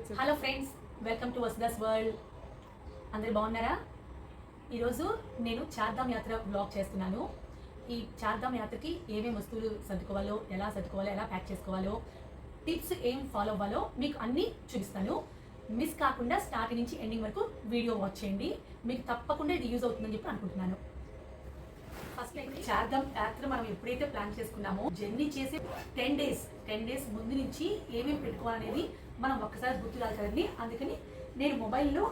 Hello friends, welcome to Vasuda's world. అందరు బాగున్నారా? ఈరోజు నేను చార్ధామ్ యాత్ర బ్లాగ్ చేస్తున్నాను. ఈ చార్ధామ్ యాత్రకి ఏమేమి వస్తువులు సర్దుకోవాలో, ఎలా ప్యాక్ చేసుకోవాలో, టిప్స్ ఏం ఫాలో అవ్వాలో మీకు అన్నీ చూపిస్తాను. మిస్ కాకుండా స్టార్టింగ్ నుంచి ఎండింగ్ వరకు వీడియో వాచ్ చేయండి. మీకు తప్పకుండా ఇది యూజ్ అవుతుందని చెప్పి అనుకుంటున్నాను. ఫస్ట్ అయితే చార్ధామ్ యాత్ర మనం ఎప్పుడైతే ప్లాన్ చేసుకున్నామో జర్నీ చేసి 10 డేస్ ముందు నుంచి ఏమేమి పెట్టుకోవాలనేది మనం ఒక్కసారి గుర్తురాలి కదండి. అందుకని నేను మొబైల్లో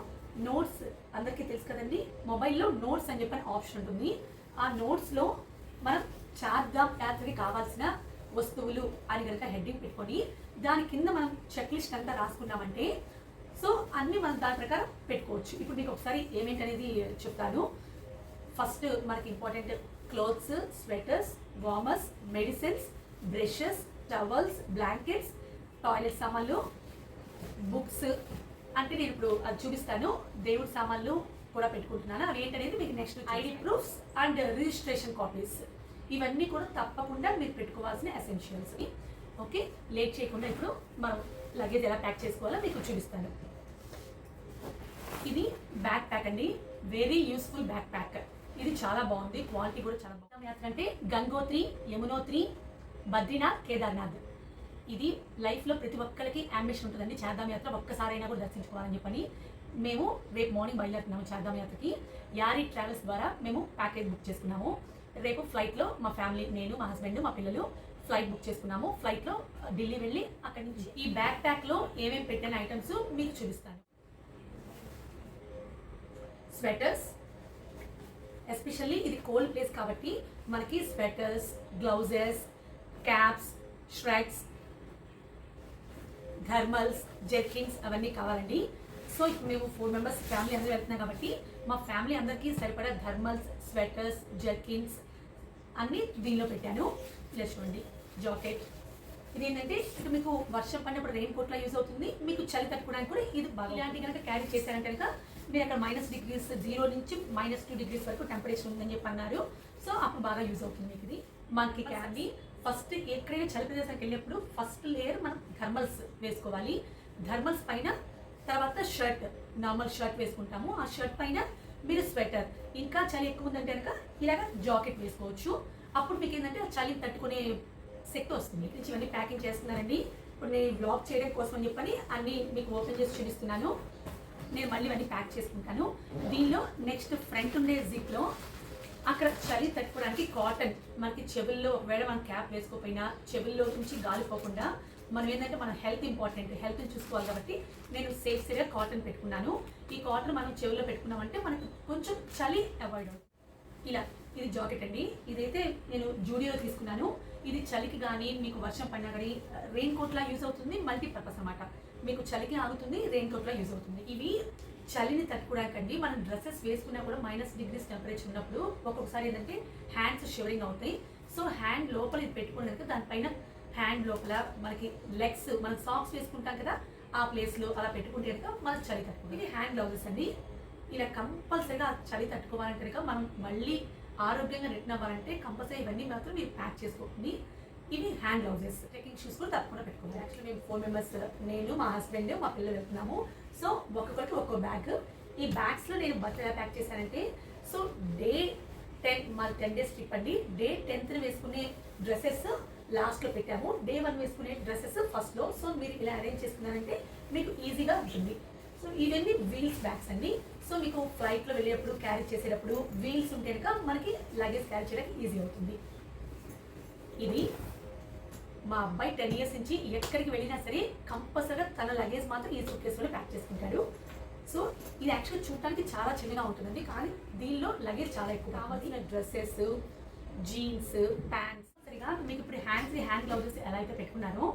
నోట్స్, అందరికీ తెలుసు కదండి, మొబైల్లో నోట్స్ అని చెప్పని ఆప్షన్ ఉంటుంది. ఆ నోట్స్లో మనం చార్ధామ్ యాత్రకి కావాల్సిన వస్తువులు అని కనుక హెడ్డింగ్ పెట్టుకొని దాని కింద మనం చెక్ లిస్ట్ అంతా రాసుకున్నామంటే సో అన్నీ మనం దాని ప్రకారం పెట్టుకోవచ్చు. ఇప్పుడు మీకు ఒకసారి ఏమేంటి అనేది చెప్తాను. ఫస్ట్ మనకి important clothes, sweaters, warmers, medicines, brushes, towels, blankets, toilet సామాన్లు, బుక్స్. అంటే నేను ఇప్పుడు అది చూపిస్తాను. దేవుడి సామాన్లు కూడా పెట్టుకుంటున్నాను. అవి ఏంటనేది మీకు next ID proofs and registration copies, ఇవన్నీ కూడా తప్పకుండా మీరు పెట్టుకోవాల్సిన ఎసెన్షియల్స్. ఓకే, లేట్ చేయకుండా ఇప్పుడు మనం లగేజ్ ఎలా ప్యాక్ చేసుకోవాలో మీకు చూపిస్తాను. ఇది బ్యాక్ ప్యాక్ అండి, వెరీ యూస్ఫుల్ బ్యాక్ ప్యాక్. ఇది చాలా బాగుంది, క్వాలిటీ కూడా చాలా బాగుంది. యాత్ర అంటే గంగోత్రి, యమునోత్రి, బద్రీనాథ్, కేదార్నాథ్. ఇది లైఫ్లో ప్రతి ఒక్కరికి అంబిషన్ ఉంటుందండి. చార్ధామ్ యాత్ర ఒక్కసారైనా కూడా దర్శించుకోవాలని చెప్పని మేము రేపు మార్నింగ్ బయలుదేరుతున్నాము చార్ధామ్ యాత్రకి. యారీ ట్రావెల్స్ ద్వారా మేము ప్యాకేజ్ బుక్ చేసుకున్నాము. రేపు ఫ్లైట్లో మా ఫ్యామిలీ, నేను, మా హస్బెండ్, మా పిల్లలు ఫ్లైట్ బుక్ చేసుకున్నాము. ఫ్లైట్లో ఢిల్లీ వెళ్ళి అక్కడి నుంచి ఈ బ్యాక్ ప్యాక్లో ఏమేమి పెట్టిన ఐటమ్స్ మీకు చూపిస్తాను. స్వెటర్స్, ఎస్పెషల్లీ ఇది కోల్డ్ ప్లేస్ కాబట్టి మనకి స్వెటర్స్, గ్లౌజెస్, క్యాప్స్, ష్రెడ్స్, థర్మల్స్, జెర్కిన్స్ అవన్నీ కావాలండి. సో ఇప్పుడు మేము 4 మెంబర్స్ ఫ్యామిలీ అందరూ వెళ్తున్నాం కాబట్టి మా ఫ్యామిలీ అందరికీ సరిపడా థర్మల్స్, స్వెటర్స్, జెర్కిన్స్ అన్నీ దీనిలో పెట్టాను. ఇలా చూడండి, జాకెట్. ఇది ఏంటంటే ఇప్పుడు మీకు వర్షం పడినప్పుడు రెయిన్ కోట్లా యూజ్ అవుతుంది. మీకు చలి తట్టుకోవడానికి కూడా ఇది బాగా. ఇలాంటి కనుక క్యారీ చేశారంటే కనుక మీరు అక్కడ -డిగ్రీస్, 0 నుంచి -2 డిగ్రీస్ వరకు టెంపరేచర్ ఉందని చెప్పి అన్నారు. సో అప్పుడు బాగా యూజ్ అవుతుంది మీకు ఇది. మనకి క్యారీ ఫస్ట్ ఎక్కడైనా చలి ప్రదేశానికి వెళ్ళినప్పుడు ఫస్ట్ లేయర్ మనం థర్మల్స్ వేసుకోవాలి. థర్మల్స్ పైన తర్వాత షర్ట్, నార్మల్ షర్ట్ వేసుకుంటాము. ఆ షర్ట్ పైన మీరు స్వెటర్, ఇంకా చలి ఎక్కువ ఉందంటే కనుక ఇలాగ జాకెట్ వేసుకోవచ్చు. అప్పుడు మీకు ఏంటంటే ఆ చలి తట్టుకునే శక్తి వస్తుంది. నుంచి ఇవన్నీ ప్యాకింగ్ చేస్తున్నానండి. ఇప్పుడు నేను బ్లాగ్ చేయడం కోసం అని చెప్పని అన్నీ మీకు ఓపెన్ చేసి చూపిస్తున్నాను. నేను మళ్ళీ ఇవన్నీ ప్యాక్ చేసుకుంటాను. దీనిలో నెక్స్ట్ ఫ్రంట్ ఉండే జిప్లో అక్కడ చలి తట్టుకోవడానికి కాటన్, మనకి చెవుల్లో ఒకవేళ మనం క్యాప్ వేసుకోకపోయినా చెవుల్లో నుంచి గాలిపోకుండా మనం ఏంటంటే మన హెల్త్ ఇంపార్టెంట్, హెల్త్ని చూసుకోవాలి కాబట్టి నేను సేఫ్గా కాటన్ పెట్టుకున్నాను. ఈ కాటన్ మనం చెవుల్లో పెట్టుకున్నామంటే మనకు కొంచెం చలి అవాయిడ్ అవుతుంది. ఇలా ఇది జాకెట్ అండి. ఇదైతే నేను జూడియోలో తీసుకున్నాను. ఇది చలికి కానీ మీకు వర్షం పడినా కానీ రెయిన్ కోట్లా యూజ్ అవుతుంది. మల్టీపర్పస్ అన్నమాట. మీకు చలికి ఆగుతుంది, రెయిన్ కోట్లా యూజ్ అవుతుంది. ఇవి చలిని తట్టుకోవడానికండి. మనం డ్రెస్సెస్ వేసుకున్నా కూడా -డిగ్రీస్ టెంపరేచర్ ఉన్నప్పుడు ఒక్కొక్కసారి ఏంటంటే హ్యాండ్స్ షివరింగ్ అవుతాయి. సో హ్యాండ్ లోపల ఇది పెట్టుకున్నాక దానిపైన హ్యాండ్ లోపల మనకి లెగ్స్, మనం సాక్స్ వేసుకుంటాం కదా, ఆ ప్లేస్లో అలా పెట్టుకుంటే కనుక మనకు చలి తట్టుకుంటుంది. ఇది హ్యాండ్ గ్లౌజెస్ అండి. ఇలా కంపల్సరీగా చలి తట్టుకోవాలంటే కనుక మనం మళ్ళీ ఆరోగ్యంగా రిటర్న్ అవ్వాలంటే కంపల్సరీ ఇవన్నీ మాత్రం మీరు ప్యాక్ చేసుకోండి. ఇవి హ్యాండ్ గ్లౌజెస్. ట్రెక్కింగ్ షూస్ కూడా తప్పకుండా పెట్టుకోండి. యాక్చువల్లీ మేము 4 మెంబర్స్, నేను, మా హస్బెండ్, మా పిల్లలు వెళ్తున్నాము. సో ఒక్కొక్కరికి ఒక్కో బ్యాగ్. ఈ బ్యాగ్స్లో నేను బట్టలు ఎలా ప్యాక్ చేశానంటే, సో డే 10 మా 10 డేస్ ట్రిప్ అండి. డే 10th వేసుకునే డ్రెస్సెస్ లాస్ట్లో పెట్టాము. డే 1 వేసుకునే డ్రెస్సెస్ ఫస్ట్లో. సో మీరు ఇలా అరేంజ్ చేసుకున్నారంటే మీకు ఈజీగా ఉంటుంది. సో ఇవన్నీ వీల్స్ బ్యాగ్స్ అండి. సో మీకు ఫ్లైట్లో వెళ్ళేటప్పుడు క్యారీ చేసేటప్పుడు వీల్స్ ఉంటే కనుక మనకి లగేజ్ క్యారీ చేయడానికి ఈజీ అవుతుంది. ఇది మా అబ్బాయి 10 ఇయర్స్ నుంచి ఎక్కడికి వెళ్ళినా సరే కంపల్సరీగా తన లగేజ్ మాత్రం ఈ సూట్ కేసులో ప్యాక్ చేసుకుంటాడు. సో ఇది యాక్చువల్గా చూడటానికి చాలా చిన్నగా ఉంటుందండి, కానీ దీనిలో లగేజ్ చాలా ఎక్కువ. కావాల్సిన డ్రెస్సెస్, జీన్స్, ప్యాంట్స్. సరిగా మీకు ఇప్పుడు హ్యాండ్ గ్లౌజెస్ ఎలా అయితే పెట్టుకున్నారో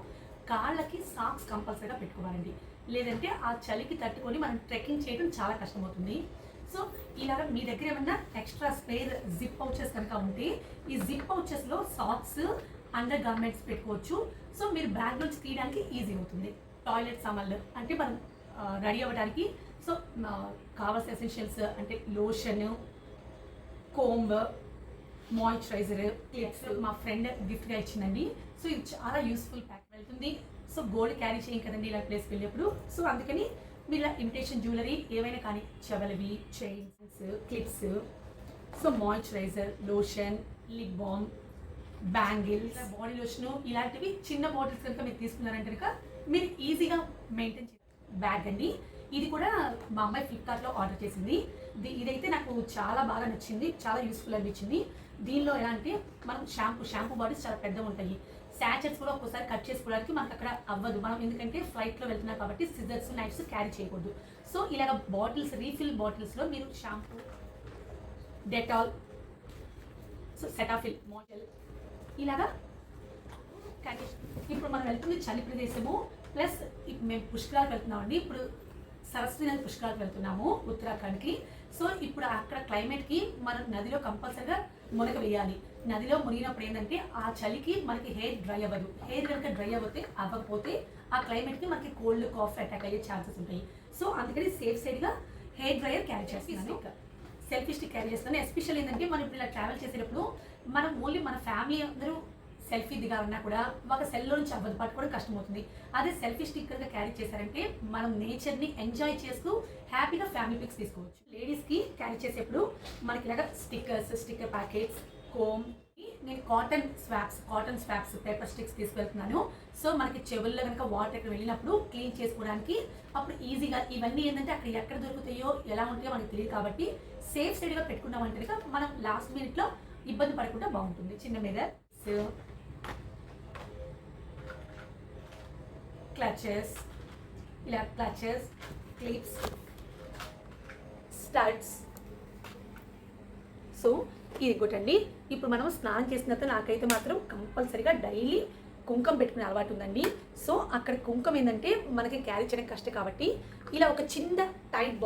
కాళ్ళకి సాక్స్ కంపల్సరీగా పెట్టుకోవాలండి. లేదంటే ఆ చలికి తట్టుకొని మనం ట్రెక్కింగ్ చేయడం చాలా కష్టమవుతుంది. సో ఇలాగ మీ దగ్గర ఏమన్నా ఎక్స్ట్రా స్పేర్ జిప్ పౌచెస్ కనుక ఉంటే ఈ జిప్ పౌచెస్లో సాక్స్, అండర్ గార్మెంట్స్ పెట్టుకోవచ్చు. సో మీరు బ్యాగ్ నుంచి తీయడానికి ఈజీ అవుతుంది. టాయిలెట్ సామాన్లు అంటే మనం రెడీ అవ్వడానికి సో కావాల్సిన ఎసెన్షియల్స్ అంటే లోషన్, కోంబ్, మాయిశ్చరైజర్, క్లిప్స్ మా ఫ్రెండ్ గిఫ్ట్గా ఇచ్చిందండి. సో ఇది చాలా యూస్ఫుల్ ప్యాక్. వెళ్తుంది సో గోల్డ్ క్యారీ చేయం కదండి ఇలా ప్లేస్కి వెళ్ళినప్పుడు. సో అందుకని మీరు ఇలా ఇమిటేషన్ జ్యువెలరీ ఏవైనా కానీ చెవలవి, chains, clips, so moisturiser, lotion, lip balm, bangles, body lotion ఇలాంటివి చిన్న బాటిల్స్ కనుక మీరు తీసుకున్నారంటే కనుక మీరు ఈజీగా మెయింటైన్ చేయాలి. బ్యాగ్ అండి, ఇది కూడా మా అమ్మాయి ఫ్లిప్కార్ట్లో ఆర్డర్ చేసింది. ఇదైతే నాకు చాలా బాగా నచ్చింది, చాలా యూస్ఫుల్ అనిపించింది. దీనిలో ఎలా అంటే మనం షాంపూ బాటిల్స్ చాలా పెద్దగా ఉంటాయి. శాచెట్స్ కూడా ఒక్కోసారి కట్ చేసుకోవడానికి మనకు అక్కడ అవ్వదు, మనం ఎందుకంటే ఫ్లైట్లో వెళ్తున్నాం కాబట్టి సిజర్స్, నైఫ్స్ క్యారీ చేయకూడదు. సో ఇలాగ బాటిల్స్, రీఫిల్ బాటిల్స్లో మీరు షాంపూ, డెటాల్, సో సెటాఫిల్, మోటల్ ఇలాగా కానీ ఇప్పుడు మనం వెళ్తుంది చలి ప్రదేశము, ప్లస్ మేము పుష్కరాలకు వెళ్తున్నామండి. ఇప్పుడు సరస్వతి నది పుష్కరాలకు వెళ్తున్నాము ఉత్తరాఖండ్కి. సో ఇప్పుడు అక్కడ క్లైమేట్కి మనం నదిలో కంపల్సరిగా మునగ వేయాలి. నదిలో మునిగినప్పుడు ఏంటంటే ఆ చలికి మనకి హెయిర్ డ్రై అవ్వదు. హెయిర్ కనుక డ్రై అవ్వకపోతే ఆ క్లైమేట్కి మనకి కోల్డ్, కాఫ్ అటాక్ అయ్యే ఛాన్సెస్ ఉంటాయి. సో అందుకని సేఫ్ సైడ్గా హెయిర్ డ్రైయర్ క్యారీ చేస్తున్నాను, సెల్ఫీ స్టిక్ క్యారీ చేస్తున్నాను. ఎస్పెషల్ ఏంటంటే మనం ఇప్పుడు ఇలా ట్రావెల్ చేసేటప్పుడు మనం ఓన్లీ మన ఫ్యామిలీ అందరూ సెల్ఫీ దిగాలన్నా కూడా ఒక సెల్లో నుంచి అవ్వదు, పట్టుకోవడం కష్టమవుతుంది. అదే సెల్ఫీ స్టిక్కర్గా క్యారీ చేశారంటే మనం నేచర్ని ఎంజాయ్ చేస్తూ హ్యాపీగా ఫ్యామిలీ పిక్స్ తీసుకోవచ్చు. లేడీస్కి క్యారీ చేసేప్పుడు మనకి ఇలాగా స్టిక్కర్స్, స్టిక్కర్ ప్యాకెట్స్, కోమ్, నేను కాటన్ స్వాప్స్ పేపర్ స్టిక్స్ తీసుకెళ్తున్నాను. సో మనకి చెవుల్లో కనుక వాటర్ ఎక్కడ వెళ్ళినప్పుడు క్లీన్ చేసుకోవడానికి అప్పుడు ఈజీగా, ఇవన్నీ ఏంటంటే అక్కడ ఎక్కడ దొరుకుతాయో ఎలా ఉంటాయో మనకి తెలియదు కాబట్టి సేఫ్ సైడ్గా పెట్టుకున్నామంటే మనం లాస్ట్ మినిట్లో ఇబ్బంది పడకుండా బాగుంటుంది. చిన్న మీద క్లచెస్, ఇలా క్లచెస్, క్లిప్స్, స్టడ్స్. సో ఇది ఒకటండి. ఇప్పుడు మనం స్నానం చేసిన తర్వాత నాకైతే మాత్రం కంపల్సరీగా డైలీ కుంకం పెట్టుకునే అలవాటు ఉందండి. సో అక్కడ కుంకం ఏంటంటే మనకి క్యారీ చేయడం కష్టం కాబట్టి ఇలా ఒక చిన్న టైట్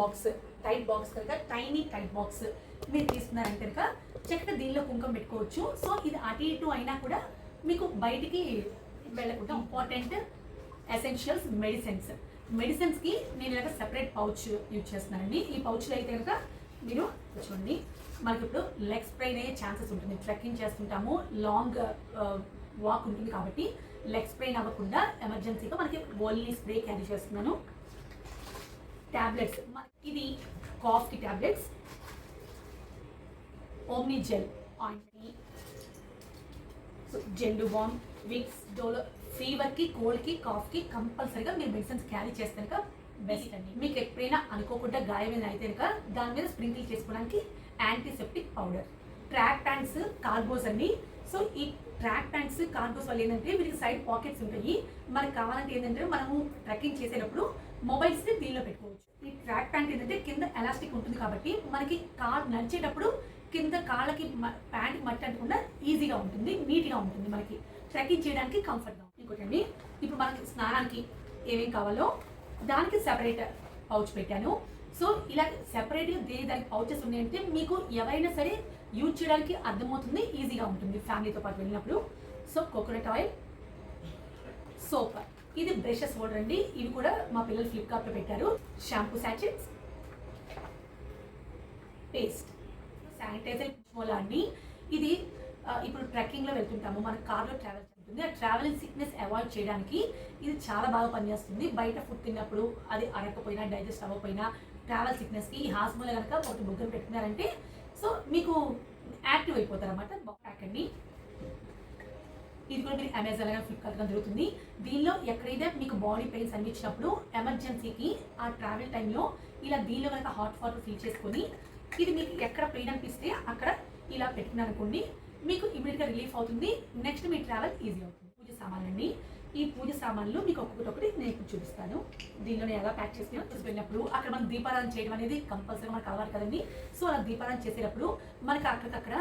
బాక్స్ కనుక టైనీ టైట్ బాక్స్ మీరు తీసుకున్నారంటే కనుక చక్కగా దీనిలో కుంకం పెట్టుకోవచ్చు. సో ఇది అటు ఇటు అయినా కూడా మీకు బయటికి వెళ్ళకుండా. ఇంపార్టెంట్ ఎసెన్షియల్స్, మెడిసిన్స్కి నేను ఇలాగ సెపరేట్ పౌచ్ యూజ్ చేస్తున్నానండి. ఈ పౌచ్లో అయితే కనుక మీరు చూడండి, మనకి ఇప్పుడు లెగ్ స్ప్రెయిన్ అయ్యే ఛాన్సెస్ ఉంటుంది. ట్రెక్కింగ్ చేస్తుంటాము, లాంగ్ వాక్ ఉంటుంది కాబట్టి లెగ్ స్ప్రెయిన్ అవ్వకుండా ఎమర్జెన్సీగా మనకి ఓన్లీ స్ప్రే క్యారీ చేస్తున్నాను. ట్యాబ్లెట్స్, ఇది కాఫ్కి tablets, Omni gel, ointment, Zandu balm, Vicks, Dolo. ఫీవర్కి, కోల్డ్కి, కాఫ్కి కంపల్సరీగా మీరు మెడిసిన్స్ క్యారీ చేస్తే కనుక బెస్ట్ అండి. మీకు ఎప్పుడైనా అనుకోకుండా గాయమైన అయితే కనుక దాని మీద స్ప్రింకిల్ చేసుకోవడానికి antiseptic powder. Track pants, cargos అండి. సో ఈ ట్రాక్ ప్యాంట్స్, కార్గోస్ వల్ల ఏంటంటే వీటికి సైడ్ పాకెట్స్ ఉంటాయి. మనకు కావాలంటే ఏంటంటే మనము ట్రెక్కింగ్ చేసేటప్పుడు మొబైల్స్ని దీనిలో పెట్టుకోవచ్చు. ఈ ట్రాక్ ప్యాంట్ ఏంటంటే కింద ఎలాస్టిక్ ఉంటుంది కాబట్టి మనకి కార్ నడిచేటప్పుడు కింద కాళ్ళకి ప్యాంట్ మట్టి అంటకుండా ఈజీగా ఉంటుంది, నీట్గా ఉంటుంది, మనకి ట్రెక్కింగ్ చేయడానికి కంఫర్ట్గా. ఇంకోటండి, ఇప్పుడు మనకి స్నానానికి ఏమేం కావాలో దానికి సెపరేట్ పౌచ్ పెట్టాను. సో ఇలా సెపరేట్గా దానికి పౌచెస్ ఉన్నాయంటే మీకు ఎవరైనా సరే యూజ్ చేయడానికి అర్థమవుతుంది, ఈజీగా ఉంటుంది ఫ్యామిలీతో పాటు వెళ్ళినప్పుడు. సో కోకోనట్ ఆయిల్, సోప్, ఇది బ్రషెస్ హోల్డర్ అండి. ఇవి కూడా మా పిల్లలు ఫ్లిప్కార్ట్లో పెట్టారు. షాంపూ శాచెట్స్, పేస్ట్, శానిటైజర్ మోలా అండి. ఇది ఇప్పుడు ట్రెక్కింగ్లో వెళ్తుంటాము, మన కార్లో ట్రావెల్ చేస్తుంది. ఆ ట్రావెలింగ్ సిక్నెస్ అవాయిడ్ చేయడానికి ఇది చాలా బాగా పనిచేస్తుంది. బయట ఫుడ్ తిన్నప్పుడు అది అరగకపోయినా, డైజెస్ట్ అవ్వకపోయినా ట్రావెల్ సిక్నెస్కి ఈ హాస్మోలో కనుక ఒకటి ముగ్గురు పెట్టుకున్నారంటే సో మీకు యాక్టివ్ అయిపోతారు అన్నమాట. ప్యాక్ అండి, ఇది కూడా మీరు అమెజాన్ కానీ ఫ్లిప్కార్ట్ కానీ దొరుకుతుంది. దీనిలో ఎక్కడైతే మీకు బాడీ పెయిన్స్ అనిపించినప్పుడు ఎమర్జెన్సీకి ఆ ట్రావెల్ టైంలో ఇలా దీనిలో కనుక హాట్ వాటర్ ఫిల్ చేసుకొని ఇది మీకు ఎక్కడ పెయిన్ అనిపిస్తే అక్కడ ఇలా పెట్టుకున్నారనుకోండి, మీకు ఇమీడియట్గా రిలీఫ్ అవుతుంది. నెక్స్ట్ మీ ట్రావెల్ ఈజీ అవుతుంది. పూజ సామాన్లు అండి. ఈ పూజ సామాన్లు మీకు ఒక్కొక్కటి నేను ఇప్పుడు చూపిస్తాను. దీనిలో నేను ఎలా ప్యాక్ చేసుకున్నా వెళ్ళినప్పుడు అక్కడ మనం దీపారాధన చేయడం అనేది కంపల్సరీగా మనకు అలవాటు కదండి. సో అలా దీపారాధన చేసేటప్పుడు మనకి అక్కడికక్కడ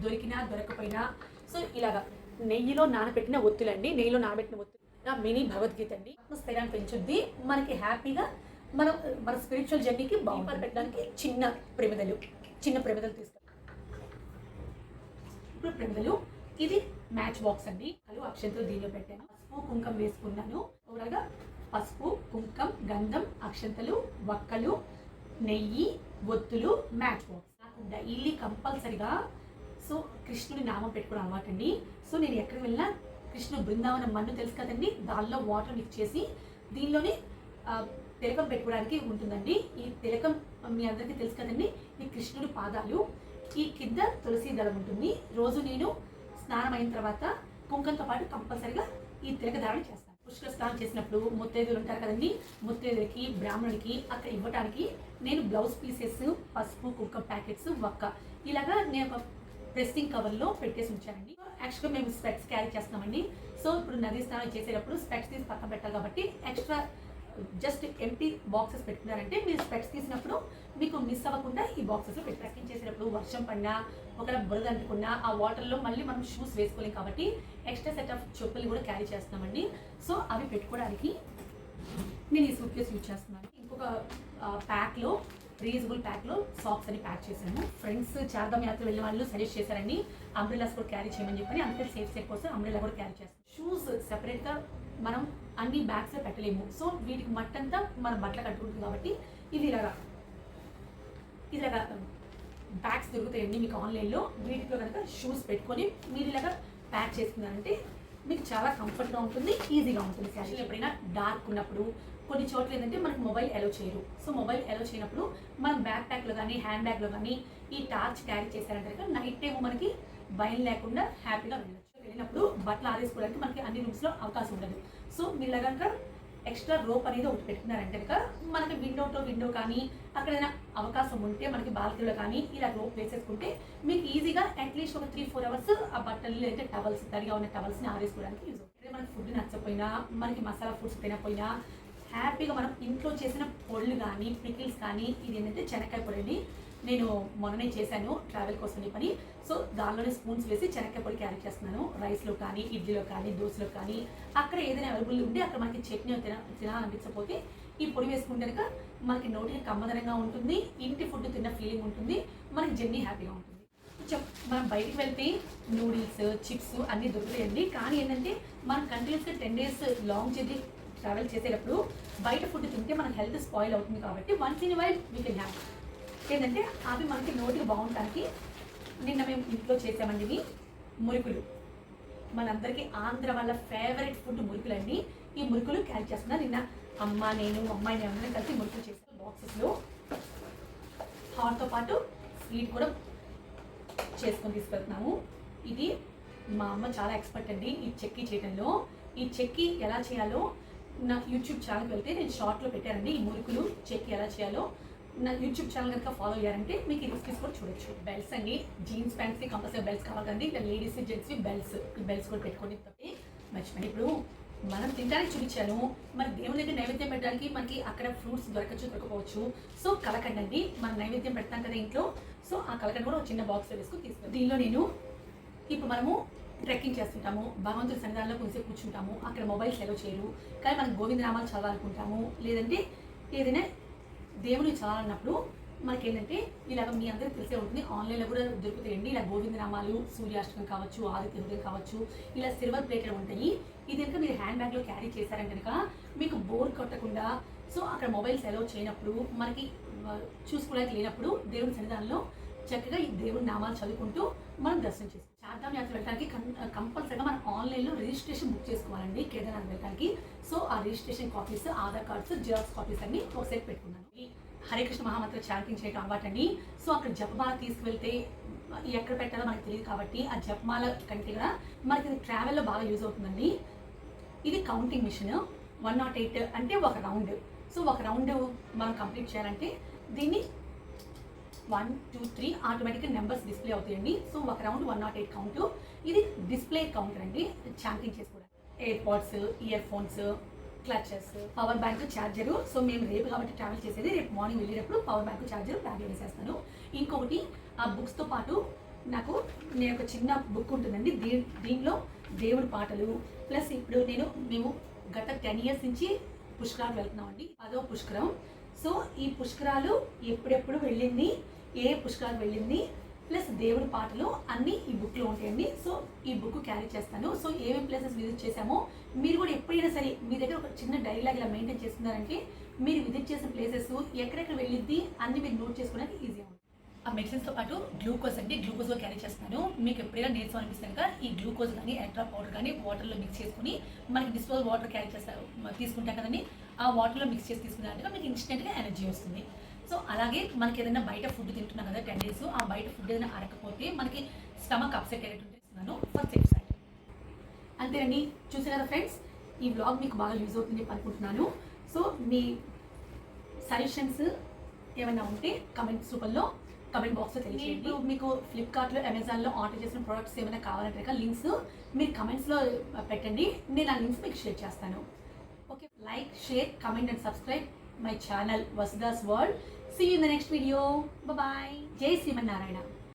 దొరికినా దొరకపోయినా సో ఇలాగా నెయ్యిలో నానబెట్టిన ఒత్తులండి. నెయ్యిలో నానబెట్టిన ఒత్తులు మినీ భగవద్గీత అండి. ఆత్మస్థైర్యాన్ని పెంచుద్ది. మనకి హ్యాపీగా మన స్పిరిచువల్ జర్నీకి బాంబాలు పెట్టడానికి చిన్న ప్రమిదలు తీసుకుంటాం. ఇప్పుడు ప్రమిదలు, ఇది మ్యాచ్ బాక్స్ అండి. అక్షంతలు దీనిలో పెట్టాను. పసుపు కుంకం వేసుకున్నాను. ఓవరాల్గా పసుపు, కుంకం, గంధం, అక్షంతలు, వక్కలు, నెయ్యి, ఒత్తులు, మ్యాచ్ బాక్స్. నాకు డైలీ కంపల్సరిగా సో కృష్ణుడి నామం పెట్టుకుని అలవాటు అండి. సో నేను ఎక్కడికి వెళ్ళినా కృష్ణ బృందావనం మన్ను తెలుసు కదండి, దానిలో వాటర్ మిక్స్ చేసి దీనిలోనే తిలకం పెట్టుకోవడానికి ఉంటుందండి. ఈ తిలకం మీ అందరికీ తెలుసు కదండి, ఈ కృష్ణుడి పాదాలు, ఈ కింద తులసి దళం ఉంటుంది. రోజు నేను స్నానం అయిన తర్వాత కుంకంతో పాటు కంపల్సరిగా ఈ తిలక ధారణ చేస్తాను. పుష్కర స్నానం చేసినప్పుడు ముత్తైదులు ఉంటారు కదండి, ముత్తైదులకి బ్రాహ్మణుడికి అక్కడ ఇవ్వడానికి నేను బ్లౌజ్ పీసెస్, పసుపు, కుంకం ప్యాకెట్స్, వక్క ఇలాగా నేను ఒక ప్రెస్టింగ్ కవర్లో పెట్టేసి ఉంచానండి. యాక్చువల్గా మేము స్పెట్స్ క్యారీ చేస్తామండి. సో ఇప్పుడు నదీ స్నానం చేసేటప్పుడు స్పెట్స్ తీసి పక్కన పెట్టాలి కాబట్టి ఎక్స్ట్రా జస్ట్ ఎంటీ బాక్సెస్ పెట్టుకున్నారంటే మీరు స్పెట్స్ తీసినప్పుడు మీకు మిస్ అవ్వకుండా ఈ బాక్సెస్లో పెట్టి ట్రెక్కింగ్ చేసేటప్పుడు వర్షం పడినా ఒకవేళ బురద అంటుకున్నా ఆ వాటర్లో మళ్ళీ మనం షూస్ వేసుకోలేం కాబట్టి ఎక్స్ట్రా సెట్ ఆఫ్ చెప్పులు కూడా క్యారీ చేస్తున్నామండి. సో అవి పెట్టుకోవడానికి నేను ఈ సూట్ కేసు యూజ్ చేస్తున్నాను. ఇంకొక ప్యాక్లో రీజబుల్ ప్యాక్లో సాక్స్ అని ప్యాక్ చేశాను. ఫ్రెండ్స్ చార్ధామ్ యాత్ర వెళ్ళిన వాళ్ళు సజెస్ట్ చేశారండి అంబ్రెల్లాస్ కూడా క్యారీ చేయమని చెప్పని, అంతే సేఫ్ సేఫ్ కోసం అంబ్రెల్లా కూడా క్యారీ చేస్తాం. షూస్ సెపరేట్గా మనం అన్ని బ్యాగ్స్లో పెట్టలేము. సో వీటికి మట్టంతా మనం బట్టలు కట్టుకుంటుంది కాబట్టి ఇది ఇలాగా బ్యాగ్స్ దొరుకుతాయండి మీకు ఆన్లైన్లో. వీటిలో కనుక షూస్ పెట్టుకొని మీరు ఇలాగా ప్యాక్ చేసుకున్నారంటే మీకు చాలా కంఫర్ట్గా ఉంటుంది, ఈజీగా ఉంటుంది. క్యాషువల్ ఎప్పుడైనా డార్క్ ఉన్నప్పుడు కొన్ని చోట్ల ఏంటంటే మనకు మొబైల్ అలో చేయరు. సో మొబైల్ అలో చేయనప్పుడు మనం బ్యాక్ ప్యాక్లో కానీ హ్యాండ్ బ్యాగ్లో కానీ ఈ టార్చ్ క్యారీ చేశారంటే నైట్ టైం మనకి భయం లేకుండా హ్యాపీగా వెళ్ళచ్చు. వెళ్ళినప్పుడు బట్టలు ఆరేసుకోవడానికి మనకి అన్ని రూమ్స్లో అవకాశం ఉండదు. సో మీరు కనుక ఎక్స్ట్రా రోప్ అనేది ఒకటి పెట్టుకున్నారంటే కనుక మనకి విండో కానీ అక్కడ ఏదైనా అవకాశం ఉంటే మనకి బాల్కనీలో కానీ ఇలా రోప్ వేసేసుకుంటే మీకు ఈజీగా అట్లీస్ట్ ఒక 3-4 అవర్స్ ఆ బట్టలు లేదంటే టవల్స్ తడిగా ఉన్న టవల్స్ని ఆరేసుకోవడానికి యూజ్ అవుతుంది. మనకి ఫుడ్ నచ్చపోయినా మనకి మసాలా ఫుడ్స్ తినకపోయినా హ్యాపీగా మనం ఇంట్లో చేసిన పొళ్ళు కానీ పికిల్స్ కానీ ఇది ఏంటంటే శనక్కాయ పొడి అండి. నేను మొన్ననే చేశాను ట్రావెల్ కోసం పని. సో దానిలోనే స్పూన్స్ వేసి శనక్కాయ పొడి క్యారీ చేస్తున్నాను. రైస్లో కానీ ఇడ్లీలో కానీ దోశలో కానీ అక్కడ ఏదైనా అవైలబుల్ ఉంటే అక్కడ మనకి చట్నీ తినాలనిపించకపోతే ఈ పొడి వేసుకుంటే కనుక మనకి నోటికి కమ్మదనంగా ఉంటుంది, ఇంటి ఫుడ్ తిన్న ఫీలింగ్ ఉంటుంది, మనకి జర్నీ హ్యాపీగా ఉంటుంది. మనం బయటికి వెళ్తే నూడిల్స్, చిప్స్ అన్నీ దొరుకుతాయండి. కానీ ఏంటంటే మనం కంటిన్యూస్గా 10 days లాంగ్ జర్నీ ట్రావెల్ చేసేటప్పుడు బయట ఫుడ్ తింటే మన హెల్త్ స్పాయిల్ అవుతుంది కాబట్టి once in while we can have ఏంటంటే అవి మనకి నోటికి బాగుండడానికి నిన్న మేము ఇంట్లో చేసామండి మురుకులు. మనందరికీ ఆంధ్ర వాళ్ళ ఫేవరెట్ ఫుడ్ మురుకులండి. ఈ మురుకులు క్యారీ చేస్తున్నా. నిన్న అమ్మాయి అందరం కలిసి మురుకులు చేసాం. బాక్సెస్లో హాట్తో పాటు స్వీట్ కూడా చేసుకొని తీసుకెళ్తున్నాము. ఇది మా అమ్మ చాలా ఎక్స్పర్ట్ అండి ఈ చెక్కీ చేయడంలో. ఈ చెక్కీ ఎలా చేయాలో నా యూట్యూబ్ ఛానల్కి వెళ్తే నేను షార్ట్లో పెట్టానండి. ఈ మురుకులు చెక్కీ ఎలా చేయాలో నా యూట్యూబ్ ఛానల్ కనుక ఫాలో అయ్యారంటే మీకు ఈ రెసిపీస్ కూడా చూడొచ్చు. బెల్ట్స్ అండి, జీన్స్ ప్యాంట్స్కి కంపల్సరీ బెల్ట్స్ కావాలి కదండి. ఇలా లేడీస్ జెంట్స్వి ఈ బెల్ట్స్ కూడా పెట్టుకోండి. మర్చిపోయి ఇప్పుడు మనం తినడానికి చూపించాను. మరి దేవుని దగ్గర నైవేద్యం పెట్టడానికి మనకి అక్కడ ఫ్రూట్స్ దొరకపోవచ్చు. సో కలకండ అండి, మనం నైవేద్యం పెడతాం కదా ఇంట్లో. సో ఆ కలకండ కూడా ఒక చిన్న బాక్స్లో వేసుకుని తీసుకుంటాం. దీనిలో నేను ఇప్పుడు మనము ట్రెక్కింగ్ చేస్తుంటాము, భగవంతుడి సన్నిధానంలో కొంచెంసేపు కూర్చుంటాము. అక్కడ మొబైల్స్ ఎలా చేయరు, కానీ మనం గోవిందనామాలు చదవాలనుకుంటాము, లేదంటే ఏదైనా దేవుని చదవాలన్నప్పుడు మనకేంటంటే ఇలాగ మీ అందరికీ తెలిసే ఉంటుంది, ఆన్లైన్లో కూడా దొరుకుతాయండి. ఇలా గోవిందనామాలు, సూర్యాష్టకం కావచ్చు, ఆదిత్య హృదయం కావచ్చు, ఇలా సిల్వర్ ప్లేటెడ్ ఉంటాయి. ఇది కనుక మీరు హ్యాండ్ బ్యాగ్లో క్యారీ చేశారంటే కనుక మీకు బోర్ కొట్టకుండా, సో అక్కడ మొబైల్స్ అలౌ చేయనప్పుడు మనకి చూసుకోవడానికి లేనప్పుడు దేవుని సన్నిధానంలో చక్కగా ఈ దేవుని నామాలు చదువుకుంటూ మనం దర్శనం చేస్తాం. చార్ధామ్ యాత్ర వెళ్ళడానికి కంపల్సరీగా మనం ఆన్లైన్లో రిజిస్ట్రేషన్ బుక్ చేసుకోవాలండి కేదార్నాథ్ వెళ్ళడానికి. సో ఆ registration copies, Aadhaar cards, xerox copies అన్ని ఒక సెట్ పెట్టుకున్నాను. హరే కృష్ణ మహామంత్ర చాంటింగ్ చేయడం అలవాటండి. సో అక్కడ జపమాల తీసుకువెళ్తే ఎక్కడ పెట్టాలో మనకు తెలియదు కాబట్టి ఆ జపమాల కంటే కూడా మనకి ఇది ట్రావెల్లో బాగా యూజ్ అవుతుందండి. ఇది కౌంటింగ్ మిషన్ 108 అంటే ఒక రౌండ్. సో ఒక రౌండ్ మనం కంప్లీట్ చేయాలంటే దీన్ని 1, 2, 3 ఆటోమేటిక్గా నెంబర్స్ డిస్ప్లే అవుతాయండి. సో ఒక రౌండ్ 108 కౌంట్. ఇది డిస్ప్లే కౌంటర్ అండి చాంటింగ్ చేసుకోవడానికి. AirPods, ear phones, clutches, power bank, charger. So మేము రేపు కాబట్టి ట్రావెల్ చేసేది, రేపు మార్నింగ్ వెళ్ళేటప్పుడు పవర్ బ్యాంక్, ఛార్జర్ బ్యాగ్లో వేసేస్తాను. ఇంకొకటి ఆ బుక్స్తో పాటు నేను ఒక చిన్న బుక్ ఉంటుందండి. దీనిలో దేవుడి పాటలు ప్లస్ ఇప్పుడు మేము గత 10 years నుంచి పుష్కరాలు వెళ్తున్నామండి. 10వ పుష్కరం. సో ఈ పుష్కరాలు ఎప్పుడెప్పుడు వెళ్ళింది, ఏ పుష్కరాలు వెళ్ళింది ప్లస్ దేవుడి పాటలు అన్నీ ఈ బుక్లో ఉంటాయండి. సో ఈ బుక్ క్యారీ చేస్తాను. సో ఏమేమి ప్లేసెస్ విజిట్ చేశామో మీరు కూడా ఎప్పుడైనా సరే మీ దగ్గర ఒక చిన్న డైరీలాగా ఇలా మెయింటైన్ చేస్తున్నారంటే మీరు విజిట్ చేసిన ప్లేసెస్ ఎక్కడెక్కడ వెళ్ళిద్ది అన్ని మీరు నోట్ చేసుకోవడానికి ఈజీగా ఉంటుంది. ఆ మెడిసిన్స్తో పాటు గ్లూకోజ్ అండి, గ్లూకోజ్ కూడా క్యారీ చేస్తున్నాను. మీకు ఎప్పుడైనా నీరసం అనిపిస్తే కనుక ఈ గ్లూకోజ్ కానీ ఎలక్ట్రా పౌడర్ కానీ వాటర్లో మిక్స్ చేసుకుని మనకి డిస్పోజల్ వాటర్ క్యారీ చేస్తారు తీసుకుంటాం కదండి, ఆ వాటర్లో మిక్స్ చేసి తీసుకున్నారంటే మీకు ఇన్స్టెంట్గా ఎనర్జీ వస్తుంది. సో అలాగే మనకి ఏదైనా బయట ఫుడ్ తింటున్నాం కదా 10 days, ఆ బయట ఫుడ్ ఏదైనా అరకపోతే మనకి స్టమక్ అప్సెట్ అయ్యేటట్టు ఇస్తున్నాను ఫర్ సేఫ్ సైడ్. అంతేనండి, చూసారు కదా ఫ్రెండ్స్, ఈ వ్లాగ్ మీకు బాగా యూజ్ అవుతుంది అనుకుంటున్నాను. సో మీ సజెషన్స్ ఏమైనా ఉంటే కమెంట్స్ రూపంలో కమెంట్ బాక్స్లో తెలియజేయండి. ఇప్పుడు మీకు ఫ్లిప్కార్ట్లో, అమెజాన్లో ఆర్డర్ చేసిన ప్రోడక్ట్స్ ఏమైనా కావాలంటే కనుక లింక్స్ మీరు కమెంట్స్లో పెట్టండి, నేను ఆ లింక్స్ మీకు షేర్ చేస్తాను. Okay, like, share, comment and subscribe my channel Vasuda's world. See you in the next video. Bye. జై శ్రీమన్నారాయణ.